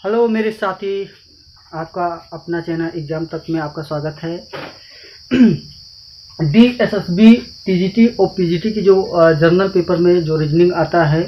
Hello मेरे साथी, आपका अपना चैनल एग्जाम तक में आपका स्वागत है। DSSB TGT और PGT की जो जर्नल पेपर में जो रीजनिंग आता है,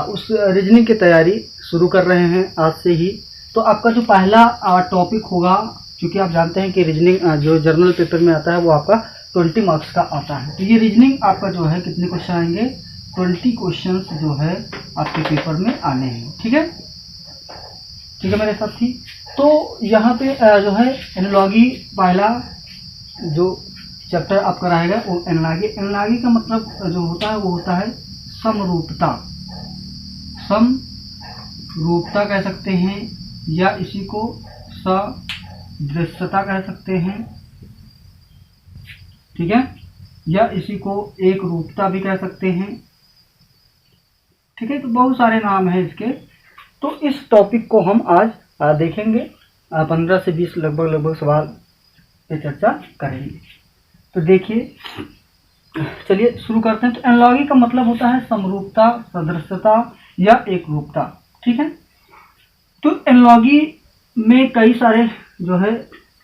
उस रीजनिंग की तैयारी शुरू कर रहे हैं आज से ही। तो आपका जो पहला टॉपिक होगा, क्योंकि आप जानते हैं कि रीजनिंग जो जर्नल पेपर में आता है वो आपका 20 मार्क्स का आता है। तो ये रीजनिंग आपका जो है कितने क्वेश्चन आएंगे, 20 क्वेश्चन जो है आपके पेपर में आने हैं। ठीक है मेरे साथी। तो यहाँ पे जो है एनालॉजी पहला जो चैप्टर आपका रहेगा वो एनालॉजी। एनालॉजी का मतलब जो होता है वो होता है समरूपता। समरूपता कह सकते हैं, या इसी को सदृशता कह सकते हैं। ठीक है, या इसी को एक रूपता भी कह सकते हैं। ठीक है, तो बहुत सारे नाम हैं इसके। तो इस टॉपिक को हम आज देखेंगे, 15 से 20 लगभग सवाल पे चर्चा करेंगे। तो देखिए, चलिए शुरू करते हैं। तो एनालॉजी का मतलब होता है समरूपता, सदृशता या एकरूपता। ठीक है, तो एनालॉजी में कई सारे जो है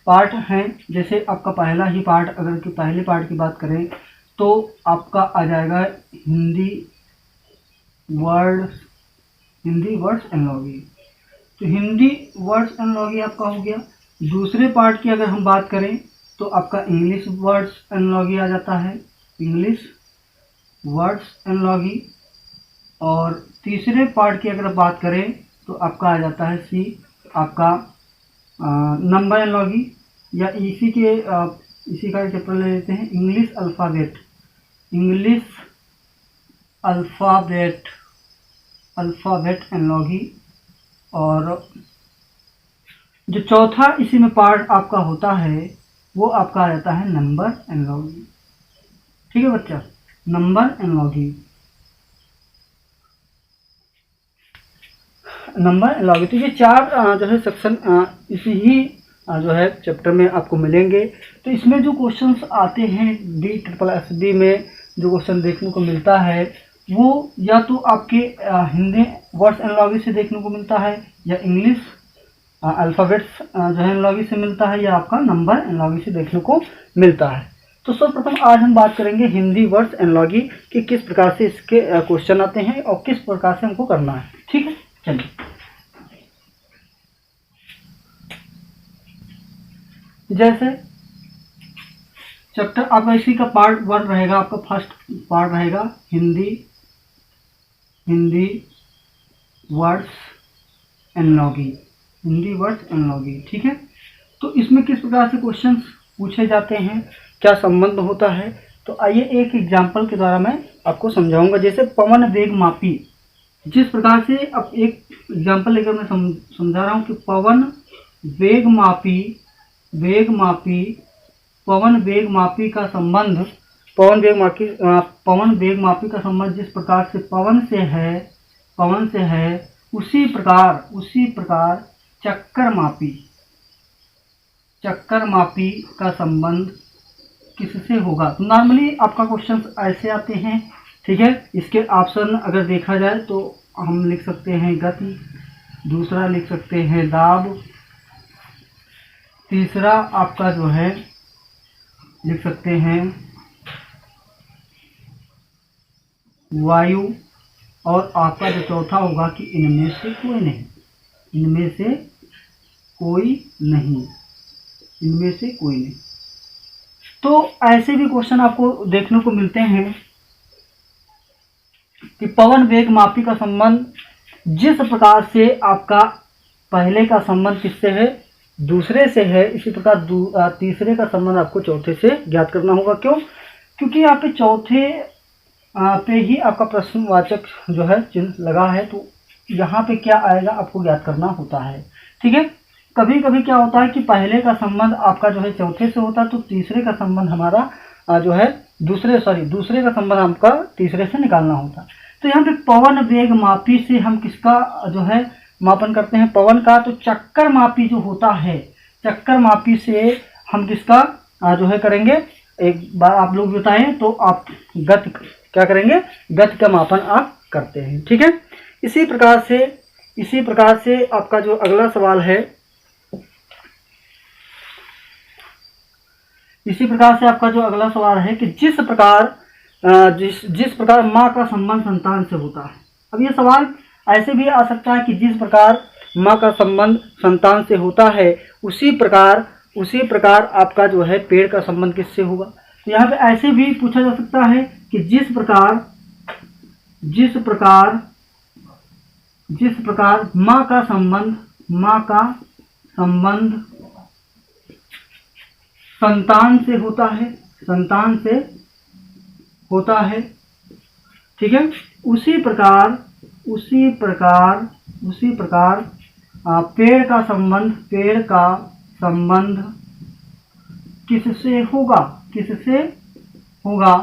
पार्ट हैं। जैसे आपका पहला ही पार्ट, अगर कि पहले पार्ट की बात करें तो आपका आ जाएगा हिंदी वर्ड्स एनालॉजी। तो हिंदी वर्ड्स एनालॉजी आपका हो गया। दूसरे पार्ट की अगर हम बात करें तो आपका इंग्लिश वर्ड्स एनालॉजी आ जाता है, इंग्लिश वर्ड्स एनालॉजी। और तीसरे पार्ट की अगर बात करें तो आपका आ जाता है आपका नंबर एनालॉजी, या इसी का चैप्टर ले लेते हैं इंग्लिश अल्फ़ाबेट एनालॉजी। और जो चौथा इसी में पार्ट आपका होता है वो आपका आ जाता है नंबर एनालॉजी। ठीक है बच्चा, नंबर एनालॉजी। तो ये चार जो है सेक्शन इसी ही जो है चैप्टर में आपको मिलेंगे। तो इसमें जो क्वेश्चंस आते हैं DSSB में जो क्वेश्चन देखने को मिलता है वो या तो आपके हिंदी वर्ड्स एनालॉजी से देखने को मिलता है, या इंग्लिश अल्फ़ाबेट्स जो है एनालॉजी से मिलता है, या आपका नंबर एनालॉजी से देखने को मिलता है। तो सर्वप्रथम आज हम बात करेंगे हिंदी वर्ड्स एनालॉजी कि किस प्रकार से इसके क्वेश्चन आते हैं और किस प्रकार से हमको करना है। ठीक है, चलिए। जैसे चैप्टर आपका इसी का पार्ट 1 रहेगा, आपका फर्स्ट पार्ट रहेगा हिंदी वर्ड्स एनालॉजी। ठीक है, तो इसमें किस प्रकार से क्वेश्चंस पूछे जाते हैं, क्या संबंध होता है। तो आइए एक एग्जांपल के द्वारा मैं आपको समझाऊंगा। जैसे पवन वेग मापी, जिस प्रकार से अब एक एग्जांपल लेकर मैं समझा रहा हूँ कि पवन वेग मापी का संबंध, पवन वेग मापी का संबंध जिस प्रकार से पवन से है, उसी प्रकार चक्कर मापी का संबंध किससे होगा। तो नॉर्मली आपका क्वेश्चन ऐसे आते हैं। ठीक है, इसके ऑप्शन अगर देखा जाए तो हम लिख सकते हैं गति, दूसरा लिख सकते हैं दाब, तीसरा आपका जो है लिख सकते हैं वायु, और आपका जो चौथा होगा कि इनमें से कोई नहीं। तो ऐसे भी क्वेश्चन आपको देखने को मिलते हैं कि पवन वेग मापी का संबंध जिस प्रकार से आपका पहले का संबंध किससे है, दूसरे से है, इसी प्रकार तीसरे का संबंध आपको चौथे से ज्ञात करना होगा। क्यों? क्योंकि यहाँ पे चौथे पे ही आपका प्रश्नवाचक जो है चिन्ह लगा है, तो यहाँ पे क्या आएगा आपको ज्ञात करना होता है। ठीक है, कभी कभी क्या होता है कि पहले का संबंध आपका जो है चौथे से होता है, तो तीसरे का संबंध हमारा जो है दूसरे का संबंध आपका तीसरे से निकालना होता है। तो यहाँ पे पवन वेग मापी से हम किसका जो है मापन करते हैं, पवन का। तो चक्कर मापी जो होता है, चक्कर मापी से हम किसका जो है करेंगे, एक बार आप लोग बताएं तो आप गति क्या करेंगे, गति का मापन आप करते हैं। ठीक है, इसी प्रकार से इसी प्रकार से आपका जो अगला सवाल है, इसी प्रकार से आपका जो अगला सवाल है कि जिस प्रकार माँ का संबंध संतान से होता है। अब ये सवाल ऐसे भी आ सकता है कि जिस प्रकार माँ का संबंध संतान से होता है उसी प्रकार आपका जो है पेड़ का संबंध किससे होगा। तो यहाँ पे ऐसे भी पूछा जा सकता है कि जिस प्रकार माँ का संबंध संतान से होता है, ठीक है, उसी प्रकार पेड़ का संबंध किससे होगा।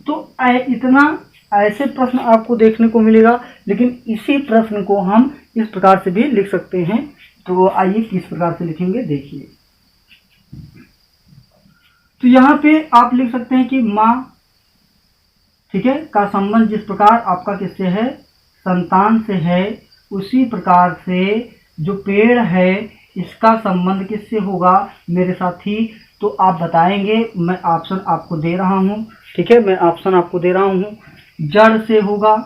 तो इतना ऐसे प्रश्न आपको देखने को मिलेगा, लेकिन इसी प्रश्न को हम इस प्रकार से भी लिख सकते हैं। तो आइए किस प्रकार से लिखेंगे देखिए। तो यहाँ पे आप लिख सकते हैं कि माँ, ठीक है, का संबंध जिस प्रकार आपका किससे है, संतान से है, उसी प्रकार से जो पेड़ है इसका संबंध किससे होगा मेरे साथी। तो आप बताएंगे, मैं ऑप्शन आपको दे रहा हूँ, ठीक है, मैं ऑप्शन आपको दे रहा हूँ। जड़ से होगा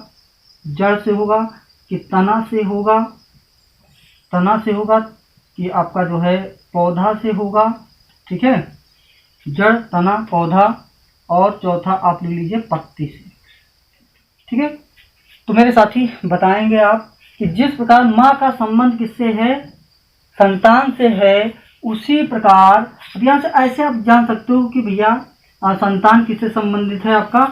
कि तना से होगा कि आपका जो है पौधा से होगा, ठीक है, जड़, तना, पौधा, और चौथा आप लिख लीजिए पत्ती से, ठीक है। तो मेरे साथी बताएंगे आप कि जिस प्रकार माँ का संबंध किससे है, संतान से है, उसी प्रकार अब यहाँ से ऐसे आप जान सकते हो कि भैया संतान किससे संबंधित है, आपका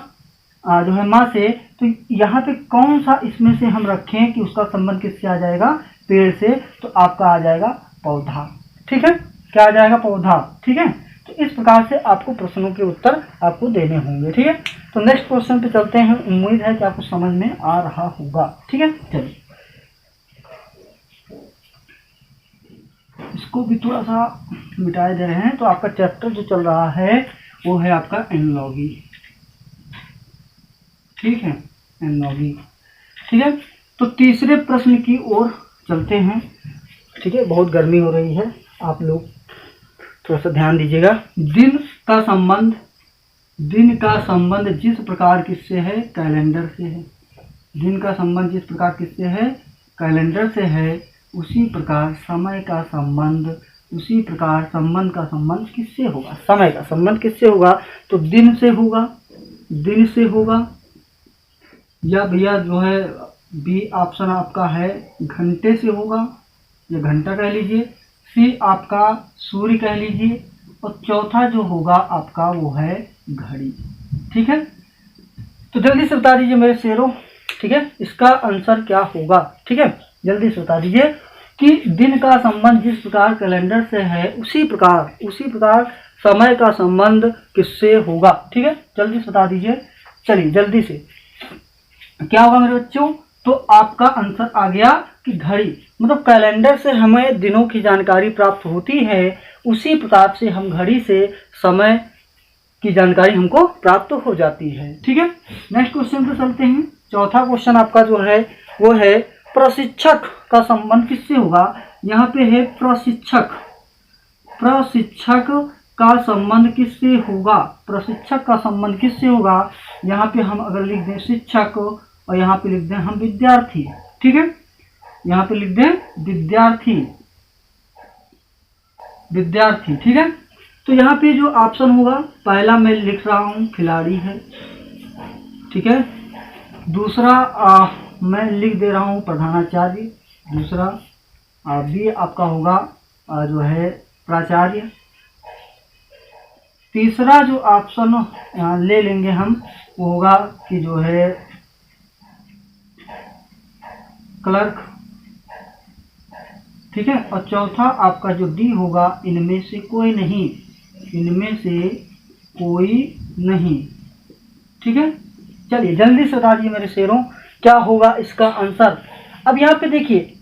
जो है माँ से। तो यहाँ पे कौन सा इसमें से हम रखें कि उसका संबंध किससे आ जाएगा, पेड़ से। तो आपका आ जाएगा पौधा, ठीक है, क्या आ जाएगा, पौधा, ठीक है। तो इस प्रकार से आपको प्रश्नों के उत्तर आपको देने होंगे, ठीक है। तो नेक्स्ट क्वेश्चन पे चलते हैं। उम्मीद है कि आपको समझ में आ रहा होगा, ठीक है। चलिए इसको भी थोड़ा सा मिटाए दे रहे हैं। तो आपका चैप्टर जो चल रहा है वो है आपका एनालॉजी, ठीक है, एनालॉजी, ठीक है। तो तीसरे प्रश्न की ओर चलते हैं, ठीक है। बहुत गर्मी हो रही है, आप लोग थोड़ा सा ध्यान दीजिएगा। दिन का संबंध जिस प्रकार किससे है, कैलेंडर से है। दिन का संबंध जिस प्रकार किससे है, कैलेंडर से है, उसी प्रकार समय का संबंध किससे होगा, समय का संबंध किससे होगा। तो दिन से होगा, या भैया जो है बी ऑप्शन आपका है घंटे से होगा, या घंटा कह लीजिए, सी आपका सूर्य कह लीजिए, और चौथा जो होगा आपका वो है घड़ी, ठीक है। तो जल्दी से बता दीजिए मेरे शेरों, ठीक है, इसका आंसर क्या होगा, ठीक है। जल्दी से बता दीजिए कि दिन का संबंध जिस प्रकार कैलेंडर से है उसी प्रकार समय का संबंध किससे होगा, ठीक है। जल्दी से बता दीजिए, चलिए जल्दी से क्या होगा मेरे बच्चों। तो आपका आंसर आ गया कि घड़ी, मतलब कैलेंडर से हमें दिनों की जानकारी प्राप्त होती है, उसी प्रकार से हम घड़ी से समय की जानकारी हमको प्राप्त हो जाती है, ठीक है। नेक्स्ट क्वेश्चन पे चलते हैं। चौथा क्वेश्चन आपका जो है वो है प्रशिक्षक का संबंध किससे होगा। यहाँ पे है प्रशिक्षक का संबंध किससे होगा, प्रशिक्षक का संबंध किससे होगा। यहाँ पे हम अगर लिख दें शिक्षक और यहाँ पे लिख दें हम विद्यार्थी, ठीक है, यहाँ पे लिख दें विद्यार्थी, ठीक है। तो यहाँ पे जो ऑप्शन होगा, पहला मैं लिख रहा हूँ खिलाड़ी है, ठीक है, दूसरा मैं लिख दे रहा हूँ प्रधानाचार्य, दूसरा बी आपका होगा जो है प्राचार्य, तीसरा जो ऑप्शन ले लेंगे हम वो होगा कि जो है क्लर्क, ठीक है, और चौथा आपका जो डी होगा इनमें से कोई नहीं, ठीक है। चलिए जल्दी से बता दीजिए मेरे शेरों क्या होगा इसका आंसर। अब यहाँ पे देखिए,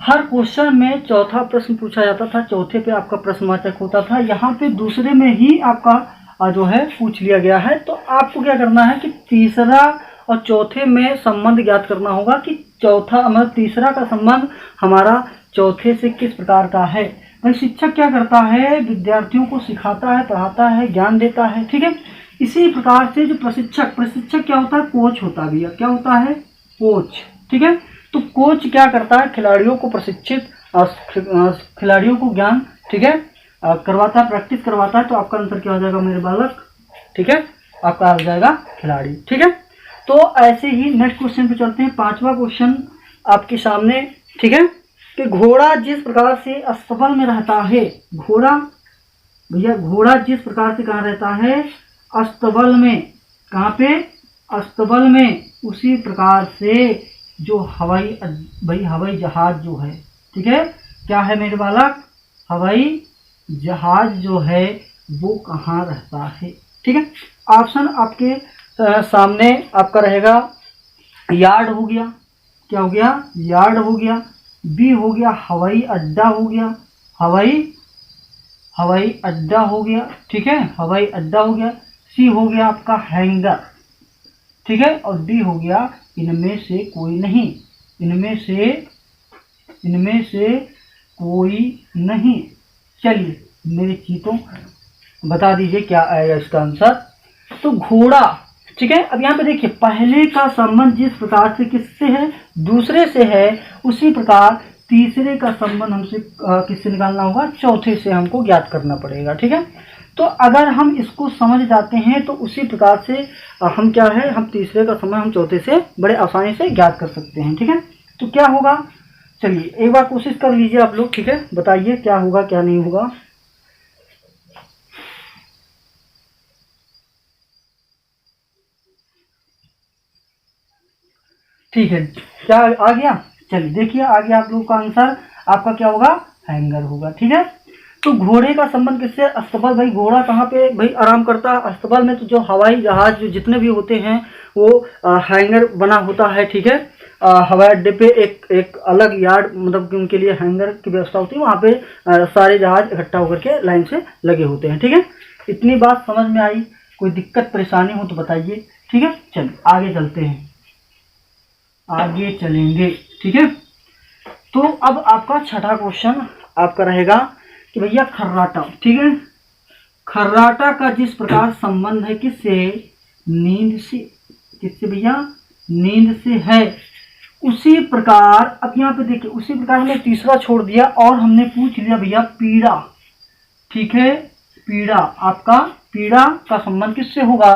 हर क्वेश्चन में चौथा प्रश्न पूछा जाता था, चौथे पे आपका प्रश्नवाचक होता था, यहाँ पे दूसरे में ही आपका जो है पूछ लिया गया है। तो आपको क्या करना है कि तीसरा और चौथे में संबंध ज्ञात करना होगा कि चौथा मतलब तीसरा का संबंध हमारा चौथे से किस प्रकार का है। भाई शिक्षक क्या करता है, विद्यार्थियों को सिखाता है, पढ़ाता है, ज्ञान देता है, ठीक है। इसी प्रकार से जो प्रशिक्षक क्या होता है, कोच होता है भैया, क्या होता है, कोच, ठीक है। तो कोच क्या करता है, खिलाड़ियों को प्रशिक्षित, खिलाड़ियों को ज्ञान, ठीक है, करवाता है, प्रैक्टिस करवाता है। तो आपका आंसर क्या हो जाएगा मेरे बालक, ठीक है, आपका हो जाएगा खिलाड़ी, ठीक है। तो ऐसे ही नेक्स्ट क्वेश्चन पे चलते हैं। 5वां क्वेश्चन आपके सामने, ठीक है, कि घोड़ा जिस प्रकार से अस्तबल में रहता है, घोड़ा भैया घोड़ा जिस प्रकार से कहाँ रहता है, अस्तबल में, कहाँ पे, अस्तबल में, उसी प्रकार से जो हवाई जहाज जो है, ठीक है, क्या है मेरे बालक, हवाई जहाज जो है वो कहाँ रहता है, ठीक है। ऑप्शन आपके सामने आपका रहेगा, यार्ड हो गया, क्या हो गया, यार्ड हो गया, बी हो गया हवाई अड्डा हो गया, हवाई अड्डा हो गया, ठीक है, हवाई अड्डा हो गया, सी हो गया आपका हैंगर, ठीक है, और डी हो गया इनमें से कोई नहीं, इनमें से कोई नहीं। चलिए मेरे चीतों बता दीजिए क्या आएगा इसका आंसर। तो घोड़ा, ठीक है। अब यहाँ पे देखिए पहले का संबंध जिस प्रकार से किससे है, दूसरे से है, उसी प्रकार तीसरे का संबंध हमसे किससे निकालना होगा, चौथे से हमको ज्ञात करना पड़ेगा, ठीक है। तो अगर हम इसको समझ जाते हैं तो उसी प्रकार से हम क्या है, हम तीसरे का संबंध हम चौथे से बड़े आसानी से ज्ञात कर सकते हैं, ठीक है। तो क्या होगा, चलिए एक बार कोशिश कर लीजिए आप लोग, ठीक है, बताइए क्या होगा क्या नहीं होगा। ठीक है, क्या आ गया, चलिए देखिए आ गया आप लोगों का आंसर, आपका क्या होगा, हैंगर होगा, ठीक है। तो घोड़े का संबंध किससे, अस्तबल, भाई घोड़ा कहाँ पे भाई आराम करता है, अस्तबल में। तो जो हवाई जहाज जो जितने भी होते हैं वो हैंगर बना होता है, ठीक है। हवाई अड्डे पे एक अलग यार्ड, मतलब कि उनके लिए हैंगर की व्यवस्था होती है, वहाँ पे सारे जहाज इकट्ठा होकर के लाइन से लगे होते हैं, ठीक है। इतनी बात समझ में आई, कोई दिक्कत परेशानी हो तो बताइए, ठीक है। चलिए आगे चलते हैं, आगे चलेंगे, ठीक है। तो अब आपका छठा क्वेश्चन आपका रहेगा कि भैया खर्राटा, ठीक है, खर्राटा का जिस प्रकार संबंध है किससे, नींद से, किससे भैया, नींद से है। उसी प्रकार अब यहाँ पे देखिए, उसी प्रकार हमने तीसरा छोड़ दिया और हमने पूछ लिया भैया पीड़ा, ठीक है, पीड़ा, आपका पीड़ा का संबंध किससे होगा।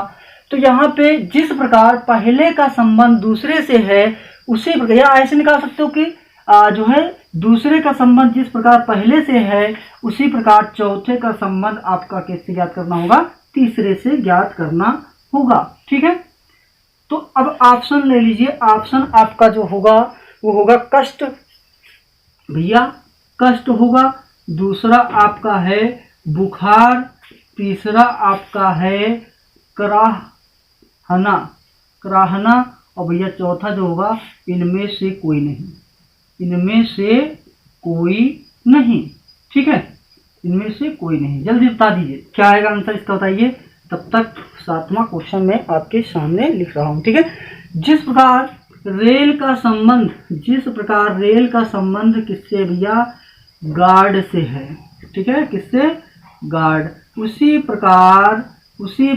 तो यहाँ पे जिस प्रकार पहले का संबंध दूसरे से है, उसी प्रकार या ऐसे निकाल सकते हो कि जो है दूसरे का संबंध जिस प्रकार पहले से है, उसी प्रकार चौथे का संबंध आपका किससे ज्ञात करना होगा, तीसरे से ज्ञात करना होगा, ठीक है। तो अब ऑप्शन ले लीजिए, ऑप्शन आपका जो होगा वो होगा कष्ट, भैया कष्ट होगा, दूसरा आपका है बुखार, तीसरा आपका है कराहना, कराहना, और भैया चौथा जो होगा इनमें से कोई नहीं, इनमें से कोई नहीं, ठीक है, इनमें से कोई नहीं। जल्दी बता दीजिए क्या आएगा आंसर इसका, बताइए। तब तक 7वां क्वेश्चन मैं आपके सामने लिख रहा हूं, ठीक है। जिस प्रकार रेल का संबंध, जिस प्रकार रेल का संबंध किससे भैया, गार्ड से है, ठीक है, किससे, गार्ड। उसी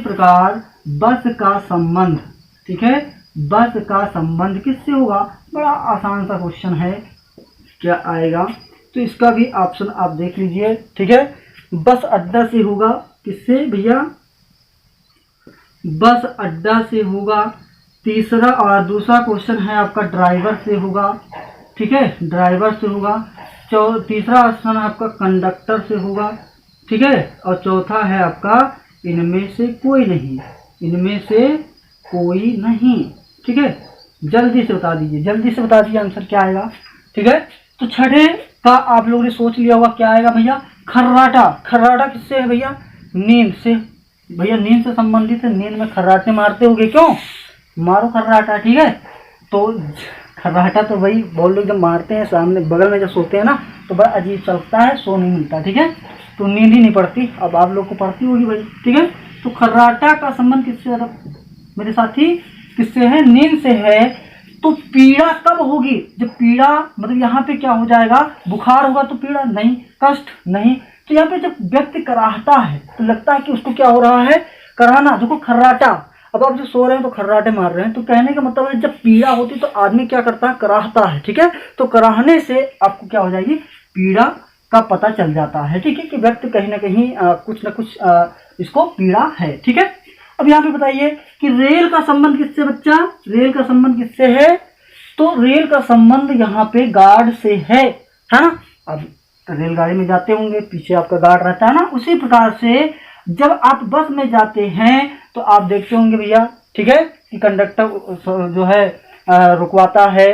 प्रकार बस का संबंध, ठीक है, बस का संबंध किससे होगा। बड़ा आसान सा क्वेश्चन है, क्या आएगा। तो इसका भी ऑप्शन आप देख लीजिए, ठीक है। बस अड्डा से होगा, किससे भैया, बस अड्डा से होगा। तीसरा और दूसरा क्वेश्चन है आपका ड्राइवर से होगा, ठीक है, ड्राइवर से होगा। तीसरा ऑप्शन आपका कंडक्टर से होगा, ठीक है, और चौथा है आपका इनमें से कोई नहीं, इनमें से कोई नहीं, ठीक है। जल्दी से बता दीजिए, जल्दी से बता दीजिए आंसर क्या आएगा, ठीक है। तो छठे का आप लोगों ने सोच लिया होगा क्या आएगा भैया, खर्राटा। खर्राटा किससे है भैया, नींद से, भैया नींद से संबंधित है, नींद में खर्राटे मारते होगे, क्यों मारो खर्राटा, ठीक है। तो खर्राटा तो भाई बहुत लोग जब मारते हैं सामने बगल में जब सोते हैं ना, तो बड़ा अजीब सा लगता है, सो नहीं मिलता, ठीक है, तो नींद ही नहीं पड़ती। अब आप लोग को पड़ती होगी भाई, ठीक है। तो खर्राटा का संबंध किससे, मेरे साथी किससे है, नींद से है, तो पीड़ा कब होगी, जब पीड़ा मतलब यहाँ पे क्या हो जाएगा, बुखार होगा तो पीड़ा नहीं, कष्ट नहीं। तो यहाँ पे जब व्यक्ति कराहता है तो लगता है कि उसको क्या हो रहा है, कराहना। देखो खर्राटा, अब आप जो सो रहे हैं तो खर्राटे मार रहे हैं, तो कहने का मतलब है जब पीड़ा होती तो आदमी क्या करता है, कराहता है, ठीक है। तो कराहने से आपको क्या हो जाएगी, पीड़ा का पता चल जाता है, ठीक है, कि व्यक्ति कहीं ना कहीं कुछ ना कुछ इसको पीड़ा है, ठीक है। अब यहाँ पे बताइए कि रेल का संबंध किससे बच्चा, रेल का संबंध किससे है, तो रेल का संबंध यहाँ पे गार्ड से है ना। अब रेलगाड़ी में जाते होंगे, पीछे आपका गार्ड रहता है ना, उसी प्रकार से जब आप बस में जाते हैं तो आप देखते होंगे भैया, ठीक है, कि कंडक्टर जो है रुकवाता है,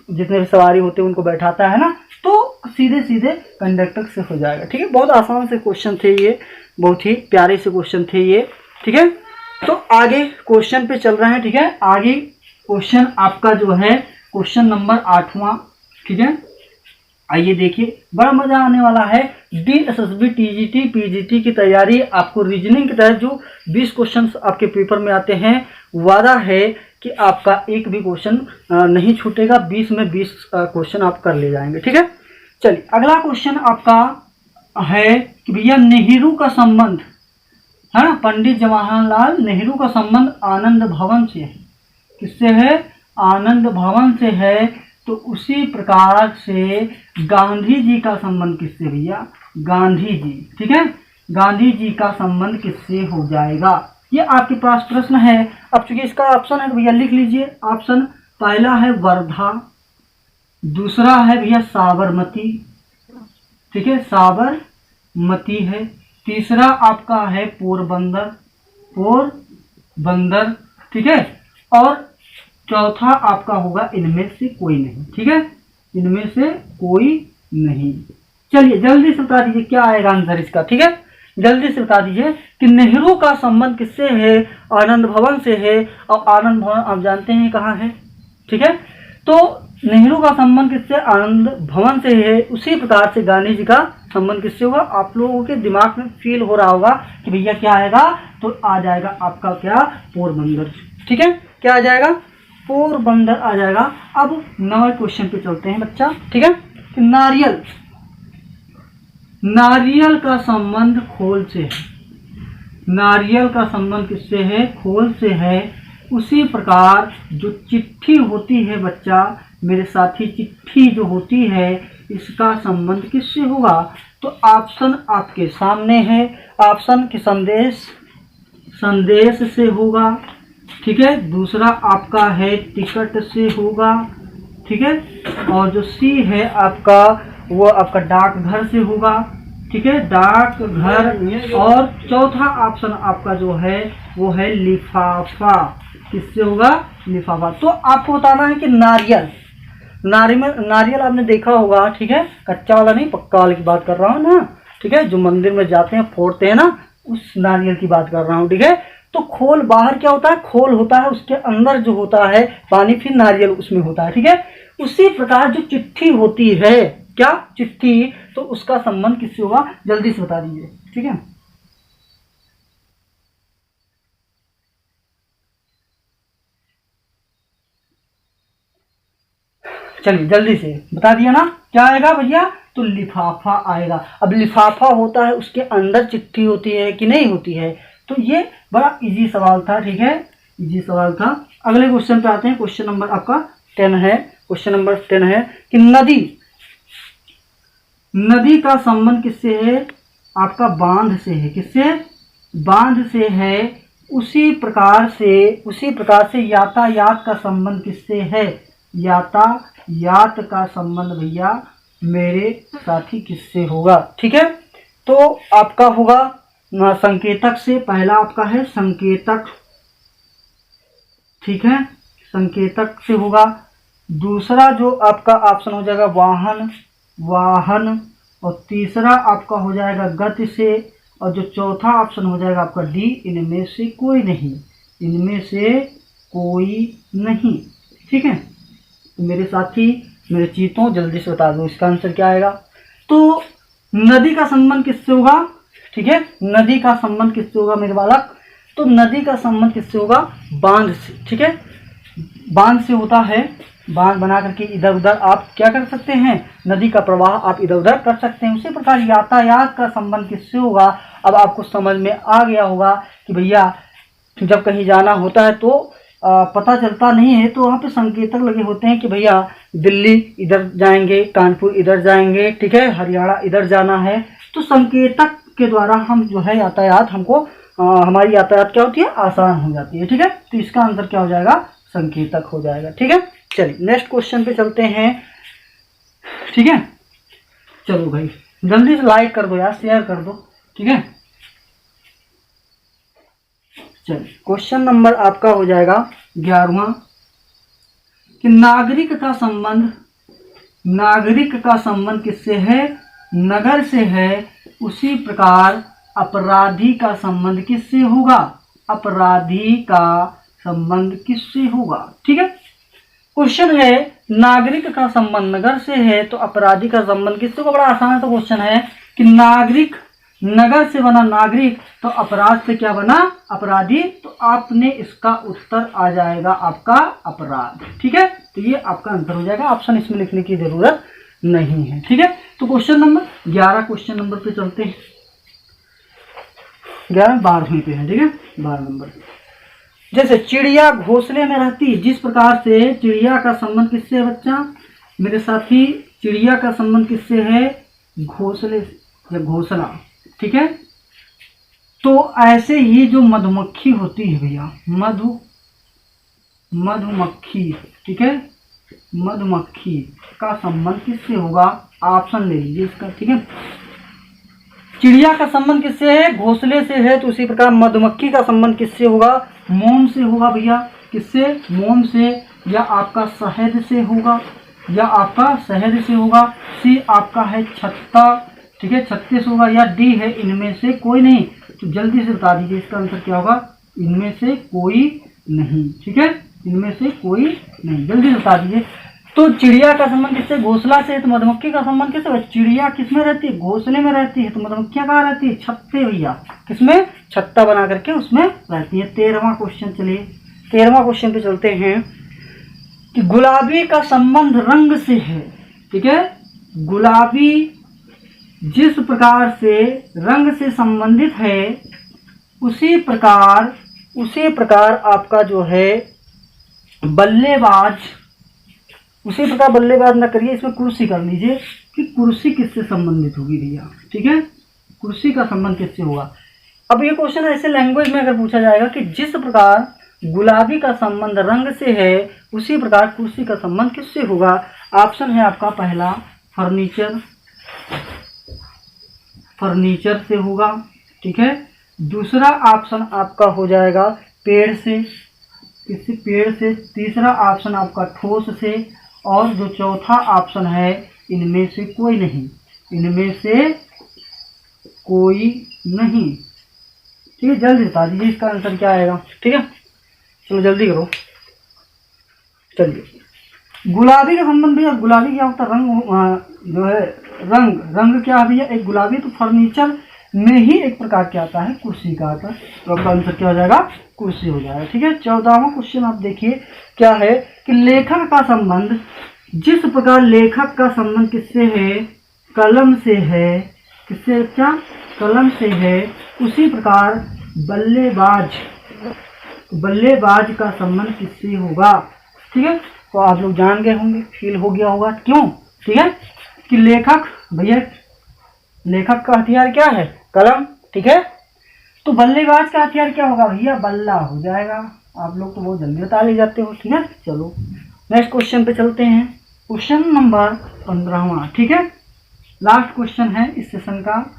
जितने भी सवारी होते हैं उनको बैठाता है ना, तो सीधे सीधे कंडक्टर से हो जाएगा, ठीक है। बहुत आसान से क्वेश्चन थे ये, बहुत ही प्यारे से क्वेश्चन थे ये, ठीक है। तो आगे क्वेश्चन पे चल रहे हैं, ठीक है। आगे क्वेश्चन आपका जो है क्वेश्चन नंबर 8वां, ठीक है। आइए देखिए, बड़ा मजा आने वाला है। DSSB TGT PGT की तैयारी, आपको रीजनिंग के तहत जो 20 क्वेश्चन आपके पेपर में आते हैं, वादा है कि आपका एक भी क्वेश्चन नहीं छूटेगा, 20 में 20 क्वेश्चन आप कर ले जाएंगे, ठीक है। चलिए अगला क्वेश्चन आपका है कि भैया नेहरू का संबंध है ना, पंडित जवाहरलाल नेहरू का संबंध आनंद भवन से है, किससे है, आनंद भवन से है। तो उसी प्रकार से गांधी जी का संबंध किससे भैया, गांधी जी, ठीक है, गांधी जी का संबंध किससे हो जाएगा, ये आपके पास प्रश्न है। अब चूंकि इसका ऑप्शन है तो भैया लिख लीजिए, ऑप्शन पहला है वर्धा, दूसरा है भैया साबरमती, ठीक है, साबरमती है, तीसरा आपका है पोरबंदर, पोरबंदर, ठीक है, और चौथा आपका होगा इनमें से कोई नहीं, ठीक है, इनमें से कोई नहीं। चलिए जल्दी से बता दीजिए क्या आएगा आंसर इसका, ठीक है, जल्दी से बता दीजिए कि नेहरू का संबंध किससे है, आनंद भवन से है, और आनंद भवन आप जानते हैं कहाँ है, ठीक है। तो नेहरू का संबंध किससे, आनंद भवन से है। उसी प्रकार से गांधी जी का संबंध किससे होगा, आप लोगों के दिमाग में फील हो रहा होगा कि भैया क्या आएगा, तो आ जाएगा आपका क्या, पोरबंदर, ठीक है, क्या आ जाएगा, पोरबंदर आ जाएगा। अब 9वें क्वेश्चन पे चलते हैं बच्चा, ठीक है, कि नारियल, नारियल का संबंध खोल से है, नारियल का संबंध किससे है, खोल से है। उसी प्रकार जो चिट्ठी होती है बच्चा, मेरे साथी, चिट्ठी जो होती है इसका संबंध किससे होगा, तो ऑप्शन आपके सामने है, ऑप्शन की संदेश, संदेश से होगा, ठीक है, दूसरा आपका है टिकट से होगा, ठीक है, और जो सी है आपका वो आपका डाकघर से होगा, ठीक है, डाकघर, और चौथा ऑप्शन आपका जो है वो है लिफाफा, किससे होगा, लिफाफा। तो आपको बताना है कि नारियल, नारियल आपने देखा होगा, ठीक है, कच्चा वाला नहीं पक्का वाले की बात कर रहा हूँ ना, ठीक है, जो मंदिर में जाते हैं फोड़ते हैं ना, उस नारियल की बात कर रहा हूँ, ठीक है। तो खोल बाहर क्या होता है, खोल होता है, उसके अंदर जो होता है पानी, फिर नारियल उसमें होता है, ठीक है। उसी प्रकार जो चिट्ठी होती है, क्या चिट्ठी, तो उसका संबंध किससे होगा, जल्दी से बता दीजिए, ठीक है। चलिए जल्दी से बता दिया ना, क्या आएगा भैया, तो लिफाफा आएगा। अब लिफाफा होता है, उसके अंदर चिट्ठी होती है कि नहीं होती है, तो ये बड़ा इजी सवाल था, ठीक है, इजी सवाल था। अगले क्वेश्चन पे आते हैं, क्वेश्चन नंबर आपका 10 है, क्वेश्चन नंबर 10 है कि नदी, नदी का संबंध किससे है, आपका बांध से है, किससे, बांध से है। उसी प्रकार से यातायात का संबंध किससे है, यातायात का संबंध भैया मेरे साथी किससे होगा, ठीक है। तो आपका होगा संकेतक से, पहला आपका है संकेतक, ठीक है, संकेतक से होगा। दूसरा जो आपका ऑप्शन हो जाएगा वाहन, वाहन, और तीसरा आपका हो जाएगा गति से, और जो चौथा ऑप्शन हो जाएगा आपका डी, इनमें से कोई नहीं, इनमें से कोई नहीं, ठीक है। तो मेरे साथी, मेरे चीतों, जल्दी से बता दो इसका आंसर क्या आएगा। तो नदी का संबंध किससे होगा, ठीक है, नदी का संबंध किससे होगा मेरे बालक, तो नदी का संबंध किससे होगा, बांध से, ठीक है। बांध से होता है, बांध बना करके इधर उधर आप क्या कर सकते हैं, नदी का प्रवाह आप इधर उधर कर सकते हैं। उसी प्रकार यातायात का संबंध किससे होगा। अब आपको समझ में आ गया होगा कि भैया जब कहीं जाना होता है तो पता चलता नहीं है, तो वहाँ पे संकेतक लगे होते हैं कि भैया दिल्ली इधर जाएंगे, कानपुर इधर जाएंगे, ठीक है, हरियाणा इधर जाना है। तो संकेतक के द्वारा हम जो है यातायात हमको हमारी यातायात क्या होती है, आसान हो जाती है, ठीक है। तो इसका आंसर क्या हो जाएगा, संकेतक हो जाएगा, ठीक है। चलिए नेक्स्ट क्वेश्चन पे चलते हैं, ठीक है। चलो भाई जल्दी से लाइक कर दो यार, शेयर कर दो, ठीक है। चलिए क्वेश्चन नंबर आपका हो जाएगा 11वां कि नागरिक का संबंध किससे है, नगर से है। उसी प्रकार अपराधी का संबंध किससे होगा, अपराधी का संबंध किससे होगा, ठीक है। क्वेश्चन है नागरिक का संबंध नगर से है तो अपराधी का संबंध किससे होगा। बड़ा आसान है तो क्वेश्चन है कि नागरिक, नगर से बना नागरिक तो अपराध से क्या बना, अपराधी। तो आपने इसका उत्तर आ जाएगा आपका अपराध, ठीक है। तो ये आपका आंसर हो जाएगा, ऑप्शन इसमें लिखने की जरूरत नहीं है, ठीक है। तो क्वेश्चन नंबर 11 क्वेश्चन नंबर पे चलते हैं, 12वें पे है, ठीक है, 12 नंबर। जैसे चिड़िया घोंसले में रहती, जिस प्रकार से चिड़िया का संबंध किससे है बच्चा, मेरे साथी, चिड़िया का संबंध किससे है, घोंसले या घोंसला, ठीक है। तो ऐसे ही जो मधुमक्खी होती है भैया, मधुमक्खी, ठीक है, मधुमक्खी का संबंध किससे होगा, ऑप्शन ले लीजिए इसका, ठीक है। चिड़िया का संबंध किससे है, घोंसले से है। तो उसी प्रकार मधुमक्खी का संबंध किससे होगा, मोम से होगा भैया, किससे, मोम से, या आपका शहद से होगा, या आपका शहद से होगा। सी आपका है छत्ता, ठीक है, छत्ते से होगा, या डी है इनमें से कोई नहीं। तो जल्दी से बता दीजिए इसका आंसर क्या होगा, इनमें से कोई नहीं, ठीक है, इनमें से कोई नहीं, जल्दी बता दीजिए। तो चिड़िया का संबंध किससे, घोंसला से। तो मधुमक्खी का संबंध किससे, चिड़िया किसमें रहती है, घोंसले में रहती है। तो मधुमक्खियां कहाँ रहती है, छत्ते भैया, किसमें, छत्ता बना करके उसमें रहती है। 13वां क्वेश्चन, चलिए 13वां क्वेश्चन पे चलते हैं कि गुलाबी का संबंध रंग से है, ठीक है। गुलाबी जिस प्रकार से रंग से संबंधित है, उसी प्रकार आपका जो है बल्लेबाज, उसी प्रकार बल्लेबाज न करिए, इसमें कुर्सी कर लीजिए कि कुर्सी किससे संबंधित होगी भैया, ठीक है, कुर्सी का संबंध किससे होगा। अब ये क्वेश्चन ऐसे लैंग्वेज में अगर पूछा जाएगा कि जिस प्रकार गुलाबी का संबंध रंग से है, उसी प्रकार कुर्सी का संबंध किससे होगा। ऑप्शन है आपका पहला फर्नीचर से होगा, ठीक है। दूसरा ऑप्शन आपका हो जाएगा पेड़ से, किसी पेड़ से। तीसरा ऑप्शन आपका ठोस से, और जो चौथा ऑप्शन है इनमें से कोई नहीं, इनमें से कोई नहीं, ठीक है। जल्दी बता दीजिए इसका आंसर क्या आएगा, ठीक है, चलो जल्दी करो। चलिए गुलाबी का संबंध भैया, गुलाबी क्या होता है, रंग जो है, रंग क्या है भैया, एक गुलाबी। तो फर्नीचर में ही एक प्रकार क्या आता है, कुर्सी का आता है। तो आपका आंसर क्या हो जाएगा, कुर्सी हो जाएगा, ठीक है। 14वां क्वेश्चन आप देखिए क्या है कि लेखक का संबंध, जिस प्रकार लेखक का संबंध किससे है, कलम से है, किससे बच्चा, कलम से है। उसी प्रकार बल्लेबाज का संबंध किससे होगा, ठीक है। तो आप लोग जान गए होंगे, फील हो गया होगा क्यों, ठीक है, कि लेखक भैया, लेखक का हथियार क्या है, कलम, ठीक है। तो बल्लेबाज का हथियार क्या होगा भैया, बल्ला हो जाएगा। आप लोग तो बहुत जल्दी बता ले जाते हो, ठीक है। चलो नेक्स्ट क्वेश्चन पे चलते हैं, क्वेश्चन नंबर 15वां, ठीक है, लास्ट क्वेश्चन है इस सेशन का।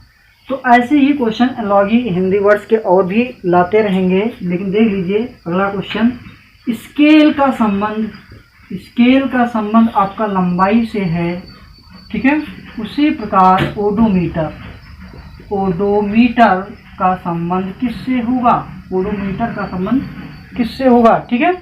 तो ऐसे ही क्वेश्चन एनालॉजी हिंदी वर्ड्स के और भी लाते रहेंगे, लेकिन देख लीजिए अगला क्वेश्चन, स्केल का संबंध आपका लंबाई से है, ठीक है। उसी प्रकार ओडोमीटर का संबंध किससे होगा, ओडोमीटर का संबंध किससे होगा, ठीक है।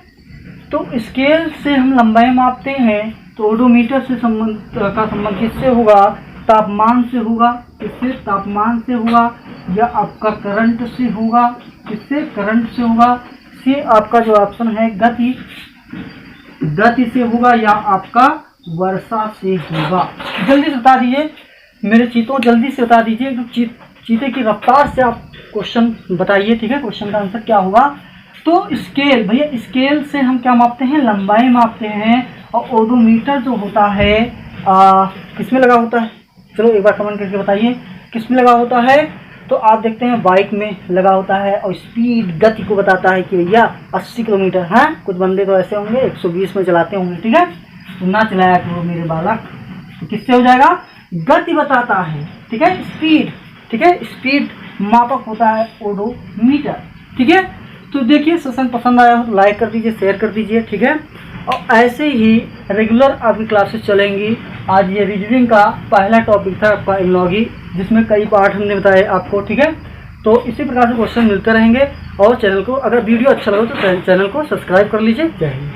तो स्केल से हम लंबाई मापते हैं, तो ओडोमीटर से का संबंध किससे होगा, तापमान से होगा, किससे, तापमान से होगा, या आपका करंट से होगा, किससे, करंट से होगा। सी आपका जो ऑप्शन है गति, गति से होगा या आपका वर्षा से होगा? जल्दी से बता दीजिए मेरे चीतों, जल्दी से बता दीजिए। तो चीते की रफ्तार से आप क्वेश्चन बताइए, ठीक है। क्वेश्चन का आंसर क्या होगा? तो स्केल, भैया स्केल से हम क्या मापते हैं? लंबाई मापते हैं। और ओडोमीटर जो होता है किसमें लगा होता है? चलो एक बार कमेंट करके बताइए किसमें लगा होता है। तो आप देखते हैं बाइक में लगा होता है और स्पीड गति को बताता है कि भैया 80 किलोमीटर है। कुछ बंदे तो ऐसे होंगे 120 में चलाते होंगे, ठीक है। तो ना चलाया करो मेरे बालक। तो किससे हो जाएगा? गति बताता है, ठीक है। स्पीड, ठीक है, स्पीड मापक होता है ओडोमीटर, ठीक है। तो देखिए सेशन पसंद आया हो तो लाइक कर दीजिए, शेयर कर दीजिए, ठीक है। और ऐसे ही रेगुलर आपकी क्लासेस चलेंगी। आज ये रीजनिंग का पहला टॉपिक था आपका एनालॉजी, जिसमें कई पार्ट हमने बताए आपको, ठीक है। तो इसी प्रकार से क्वेश्चन मिलते रहेंगे। और चैनल को, अगर वीडियो अच्छा लगे तो चैनल को सब्सक्राइब कर लीजिए। जय हिंद।